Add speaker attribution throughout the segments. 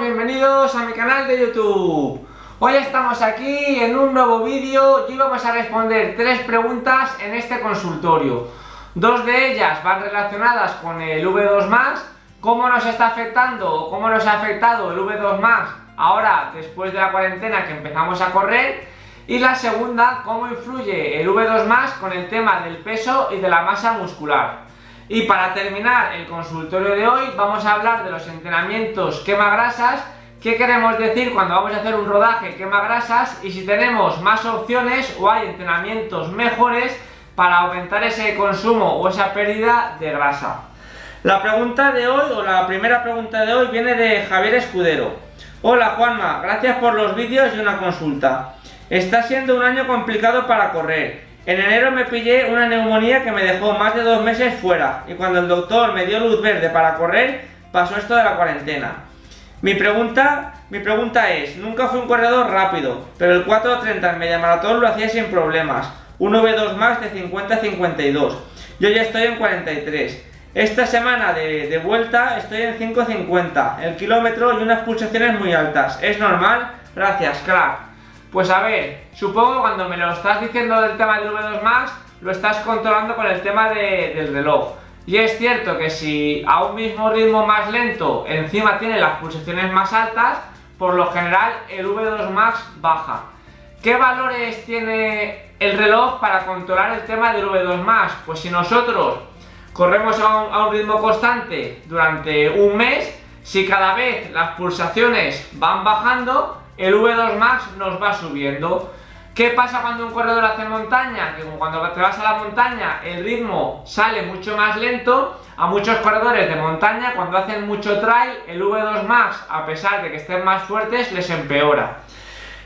Speaker 1: bienvenidos a mi canal de YouTube. Hoy estamos aquí en un nuevo vídeo y vamos a responder 3 preguntas en este consultorio. 2 de ellas van relacionadas con el V2+, cómo nos está afectando o cómo nos ha afectado el V2+, ahora después de la cuarentena que empezamos a correr, y la segunda, cómo influye el V2+ con el tema del peso y de la masa muscular. Y para terminar el consultorio de hoy vamos a hablar de los entrenamientos quema-grasas, qué queremos decir cuando vamos a hacer un rodaje quema-grasas y si tenemos más opciones o hay entrenamientos mejores para aumentar ese consumo o esa pérdida de grasa. La pregunta de hoy, o la primera pregunta de hoy, viene de Javier Escudero. Hola Juanma, gracias por los vídeos y una consulta. Está siendo un año complicado para correr. En enero me pillé una neumonía que me dejó más de 2 meses fuera y cuando el doctor me dio luz verde para correr, pasó esto de la cuarentena. Mi pregunta es, nunca fui un corredor rápido, pero el 4:30 en media maratón lo hacía sin problemas, un V2+ de 50-52. Yo ya estoy en 43. Esta semana de vuelta estoy en 5:50, el kilómetro y unas pulsaciones muy altas. ¿Es normal? Gracias, crack. Pues a ver, supongo que cuando me lo estás diciendo del tema del V2+, lo estás controlando con el tema del reloj. Y es cierto que si a un mismo ritmo más lento encima tiene las pulsaciones más altas, por lo general el V2+ baja. ¿Qué valores tiene el reloj para controlar el tema del V2+? Pues si nosotros corremos a un ritmo constante durante un mes, si cada vez las pulsaciones van bajando, el V2+ nos va subiendo. ¿Qué pasa cuando un corredor hace montaña? Que cuando te vas a la montaña el ritmo sale mucho más lento. A muchos corredores de montaña cuando hacen mucho trail el V2+, a pesar de que estén más fuertes, les empeora.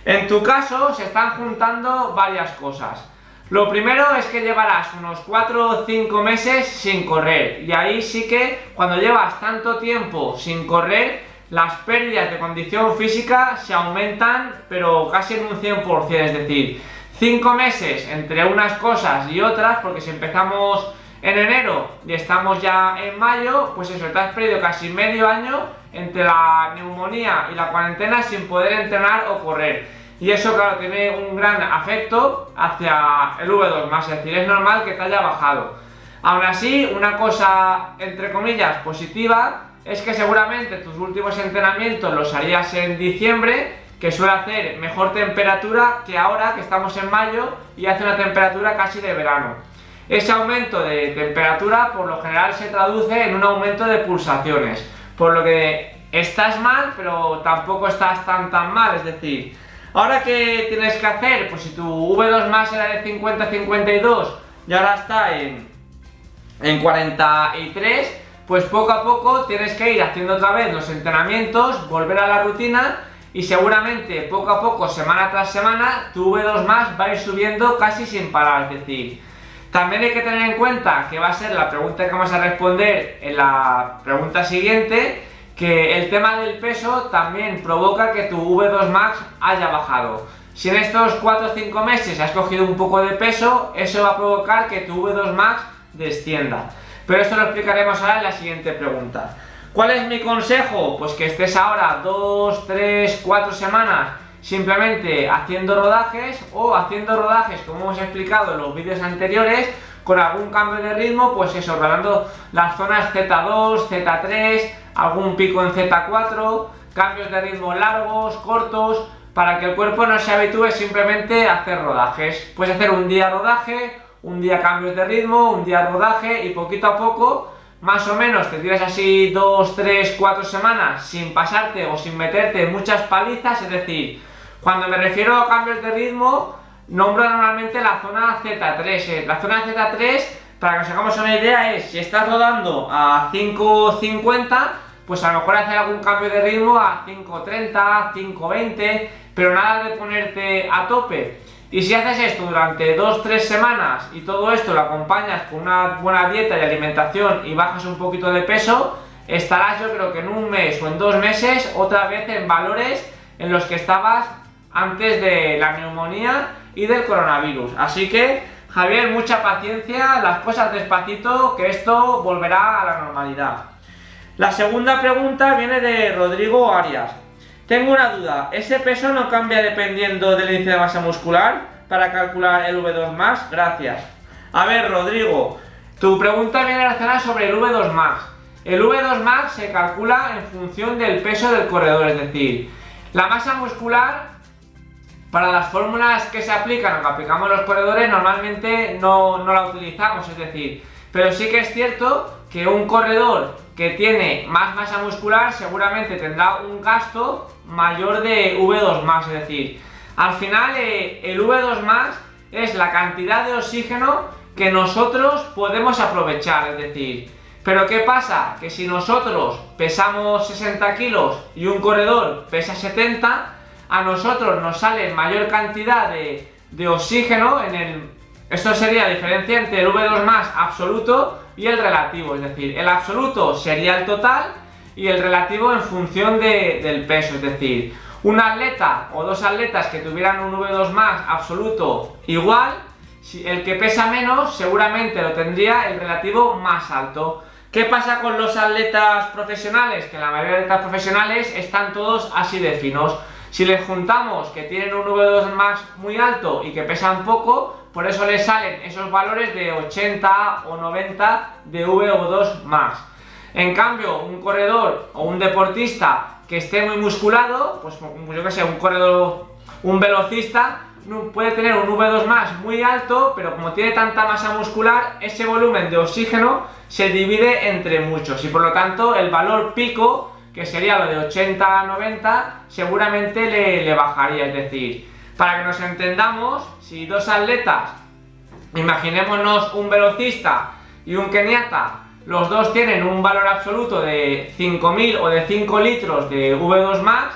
Speaker 1: En tu caso se están juntando varias cosas. Lo primero es que llevarás unos 4 o 5 meses sin correr y ahí sí que cuando llevas tanto tiempo sin correr las pérdidas de condición física se aumentan, pero casi en un 100%, es decir, 5 meses entre unas cosas y otras, porque si empezamos en enero y estamos ya en mayo, pues eso, te has perdido casi medio año entre la neumonía y la cuarentena sin poder entrenar o correr. Y eso, claro, tiene un gran afecto hacia el V2+, es decir, es normal que te haya bajado. Aún así, una cosa, entre comillas, positiva, es que seguramente tus últimos entrenamientos los harías en diciembre, que suele hacer mejor temperatura que ahora que estamos en mayo y hace una temperatura casi de verano. Ese aumento de temperatura por lo general se traduce en un aumento de pulsaciones, por lo que estás mal pero tampoco estás tan mal, es decir, ahora ¿qué tienes que hacer? Pues si tu V2+ era de 50-52 y ahora está en 43, pues poco a poco tienes que ir haciendo otra vez los entrenamientos, volver a la rutina y seguramente poco a poco, semana tras semana, tu V2+ va a ir subiendo casi sin parar. Es decir, también hay que tener en cuenta que va a ser la pregunta que vamos a responder en la pregunta siguiente, que el tema del peso también provoca que tu V2+ haya bajado. Si en estos 4 o 5 meses has cogido un poco de peso, eso va a provocar que tu V2+ descienda. Pero esto lo explicaremos ahora en la siguiente pregunta. ¿Cuál es mi consejo? Pues que estés ahora 2, 3, 4 semanas simplemente haciendo rodajes o haciendo rodajes como hemos explicado en los vídeos anteriores con algún cambio de ritmo, pues eso, rodando las zonas Z2, Z3, algún pico en Z4, cambios de ritmo largos, cortos, para que el cuerpo no se habitúe simplemente a hacer rodajes. Puedes hacer un día rodaje, un día cambios de ritmo, un día rodaje y poquito a poco, más o menos te tiras así 2, 3, 4 semanas sin pasarte o sin meterte muchas palizas, es decir, cuando me refiero a cambios de ritmo, nombro normalmente la zona Z3. La zona Z3, para que nos hagamos una idea, es si estás rodando a 5:50, pues a lo mejor hacer algún cambio de ritmo a 5:30, 5:20, pero nada de ponerte a tope. Y si haces esto durante 2-3 semanas y todo esto lo acompañas con una buena dieta y alimentación y bajas un poquito de peso, estarás yo creo que en un mes o en 2 meses otra vez en valores en los que estabas antes de la neumonía y del coronavirus. Así que, Javier, mucha paciencia, las cosas despacito, que esto volverá a la normalidad. La segunda pregunta viene de Rodrigo Arias. Tengo una duda, ¿ese peso no cambia dependiendo del índice de masa muscular para calcular el V2 max? Gracias. A ver, Rodrigo, tu pregunta viene relacionada sobre el V2 max. El V2 max se calcula en función del peso del corredor, es decir, la masa muscular, para las fórmulas que se aplican o que aplicamos los corredores, normalmente no la utilizamos, es decir, pero sí que es cierto que un corredor que tiene más masa muscular seguramente tendrá un gasto mayor de V2 max, es decir, al final el V2 max es la cantidad de oxígeno que nosotros podemos aprovechar, es decir, pero ¿qué pasa? Que si nosotros pesamos 60 kilos y un corredor pesa 70, a nosotros nos sale mayor cantidad de oxígeno esto sería la diferencia entre el V2 max absoluto y el relativo, es decir, el absoluto sería el total y el relativo en función del peso, es decir, un atleta o dos atletas que tuvieran un V2 max absoluto igual, el que pesa menos seguramente lo tendría el relativo más alto. ¿Qué pasa con los atletas profesionales? Que la mayoría de atletas profesionales están todos así de finos. Si les juntamos que tienen un V2 max muy alto y que pesan poco, por eso les salen esos valores de 80 o 90 de VO2 max. En cambio, un corredor o un deportista que esté muy musculado, pues yo que sé, un corredor, un velocista, puede tener un V2 max muy alto, pero como tiene tanta masa muscular, ese volumen de oxígeno se divide entre muchos y por lo tanto el valor pico, que sería lo de 80 a 90, seguramente le bajaría. Es decir, para que nos entendamos, si dos atletas, imaginémonos un velocista y un keniata, los dos tienen un valor absoluto de 5.000 o de 5 litros de V2 max,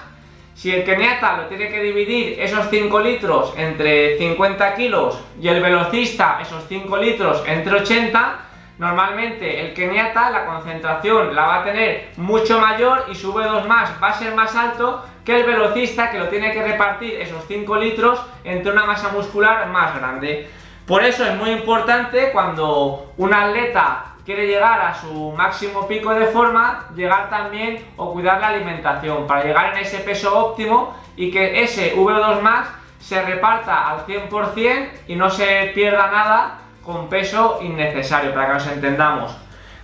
Speaker 1: si el keniata lo tiene que dividir esos 5 litros entre 50 kilos y el velocista esos 5 litros entre 80, normalmente el keniata la concentración la va a tener mucho mayor y su V2 max va a ser más alto que el velocista, que lo tiene que repartir esos 5 litros entre una masa muscular más grande. Por eso es muy importante, cuando un atleta quiere llegar a su máximo pico de forma, llegar también o cuidar la alimentación para llegar en ese peso óptimo y que ese V2 max se reparta al 100% y no se pierda nada con peso innecesario, para que nos entendamos.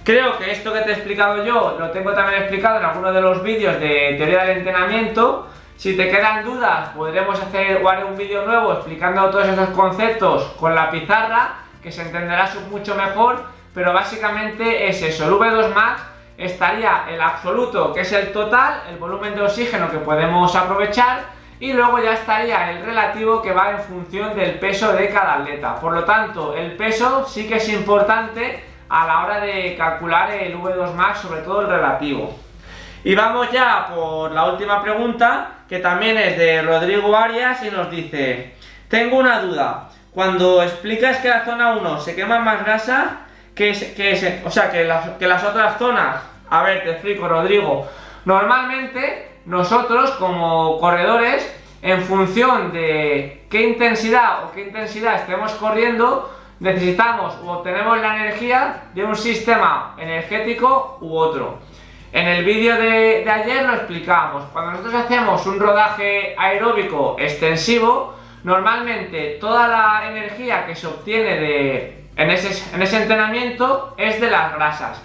Speaker 1: Creo que esto que te he explicado yo lo tengo también explicado en algunos de los vídeos de teoría del entrenamiento. Si te quedan dudas, podremos hacer o haré un vídeo nuevo explicando todos esos conceptos con la pizarra, que se entenderá mucho mejor, pero básicamente es eso. El V2 max estaría el absoluto, que es el total, el volumen de oxígeno que podemos aprovechar, y luego ya estaría el relativo, que va en función del peso de cada atleta. Por lo tanto, el peso sí que es importante a la hora de calcular el V2 max, sobre todo el relativo. Y vamos ya por la última pregunta, que también es de Rodrigo Arias y nos dice: tengo una duda, cuando explicas que la zona 1 se quema más grasa que las otras zonas. A ver, te explico, Rodrigo. Normalmente nosotros como corredores, en función de qué intensidad estemos corriendo, necesitamos o obtenemos la energía de un sistema energético u otro. En el vídeo de ayer lo explicamos. Cuando nosotros hacemos un rodaje aeróbico extensivo, normalmente toda la energía que se obtiene en ese entrenamiento es de las grasas.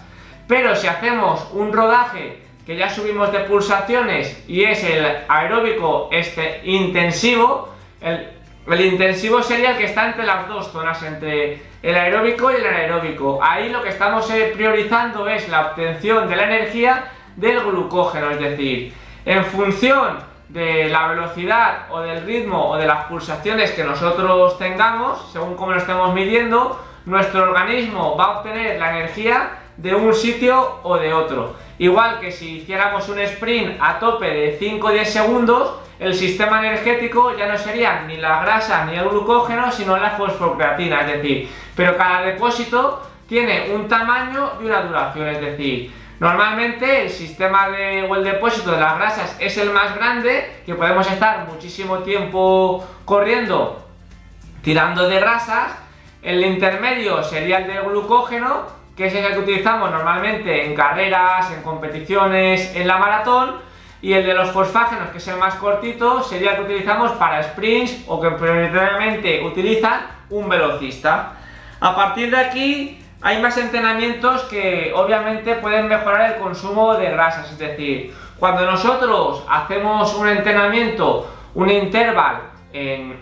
Speaker 1: Pero si hacemos un rodaje que ya subimos de pulsaciones y es el aeróbico intensivo, el intensivo sería el que está entre las dos zonas, entre el aeróbico y el anaeróbico. Ahí lo que estamos priorizando es la obtención de la energía del glucógeno, es decir, en función de la velocidad o del ritmo o de las pulsaciones que nosotros tengamos, según cómo lo estemos midiendo, nuestro organismo va a obtener la energía de un sitio o de otro. Igual que si hiciéramos un sprint a tope de 5 o 10 segundos, el sistema energético ya no sería ni la grasa ni el glucógeno, sino la fosfocreatina, es decir, pero cada depósito tiene un tamaño y una duración, es decir, normalmente el sistema o el depósito de las grasas es el más grande, que podemos estar muchísimo tiempo corriendo tirando de grasas. El intermedio sería el del glucógeno, que es el que utilizamos normalmente en carreras, en competiciones, en la maratón, y el de los fosfágenos, que es el más cortito, sería el que utilizamos para sprints o que prioritariamente utilizan un velocista. A partir de aquí hay más entrenamientos que obviamente pueden mejorar el consumo de grasas, es decir, cuando nosotros hacemos un entrenamiento, un intervalo en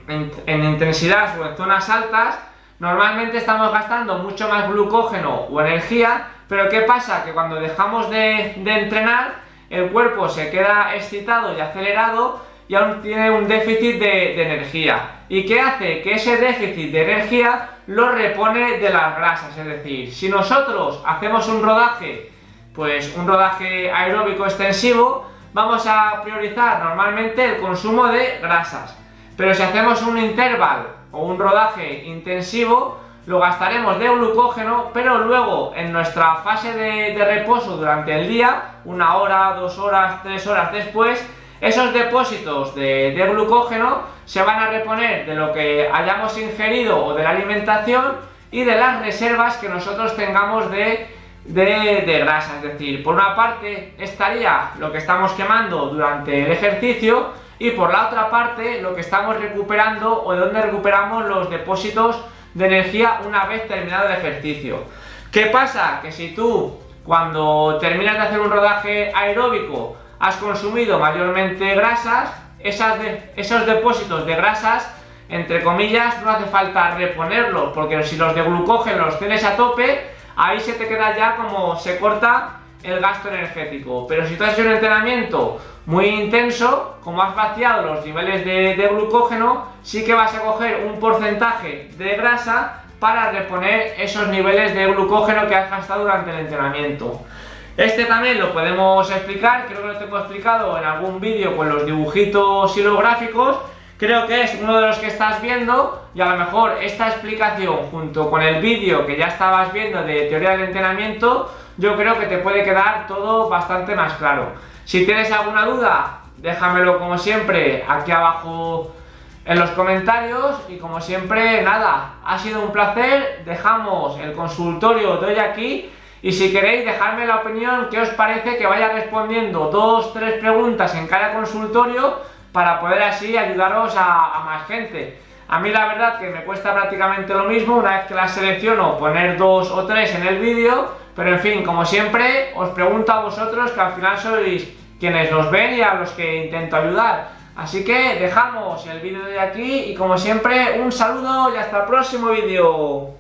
Speaker 1: intensidad o en zonas altas, normalmente estamos gastando mucho más glucógeno o energía, pero ¿qué pasa? Que cuando dejamos de entrenar, el cuerpo se queda excitado y acelerado y aún tiene un déficit de energía. ¿Y qué hace? Que ese déficit de energía lo repone de las grasas, es decir, si nosotros hacemos un rodaje, pues un rodaje aeróbico extensivo, vamos a priorizar normalmente el consumo de grasas. Pero si hacemos un intervalo o un rodaje intensivo, lo gastaremos de glucógeno, pero luego en nuestra fase de reposo durante el día, 1 hora, 2 horas, 3 horas después, esos depósitos de glucógeno se van a reponer de lo que hayamos ingerido o de la alimentación y de las reservas que nosotros tengamos de grasa. Es decir, por una parte estaría lo que estamos quemando durante el ejercicio y por la otra parte lo que estamos recuperando o de donde recuperamos los depósitos de energía una vez terminado el ejercicio. ¿Qué pasa? Que si tú cuando terminas de hacer un rodaje aeróbico has consumido mayormente grasas, esos depósitos de grasas, entre comillas, no hace falta reponerlos, porque si los de glucógeno los tienes a tope, ahí se te queda ya como se corta el gasto energético. Pero si tú haces un entrenamiento muy intenso, como has vaciado los niveles de glucógeno, sí que vas a coger un porcentaje de grasa para reponer esos niveles de glucógeno que has gastado durante el entrenamiento. Este también lo podemos explicar, creo que lo tengo explicado en algún vídeo con los dibujitos y los gráficos. Creo que es uno de los que estás viendo y a lo mejor esta explicación junto con el vídeo que ya estabas viendo de teoría del entrenamiento, yo creo que te puede quedar todo bastante más claro. Si tienes alguna duda, déjamelo como siempre aquí abajo en los comentarios y como siempre, nada, ha sido un placer, dejamos el consultorio de hoy aquí y si queréis dejarme la opinión, qué os parece que vaya respondiendo 2 o 3 preguntas en cada consultorio para poder así ayudaros a más gente. A mí la verdad que me cuesta prácticamente lo mismo una vez que las selecciono poner 2 o 3 en el vídeo, pero en fin, como siempre os pregunto a vosotros que al final sois quienes los ven y a los que intento ayudar. Así que dejamos el vídeo de aquí y como siempre un saludo y hasta el próximo vídeo.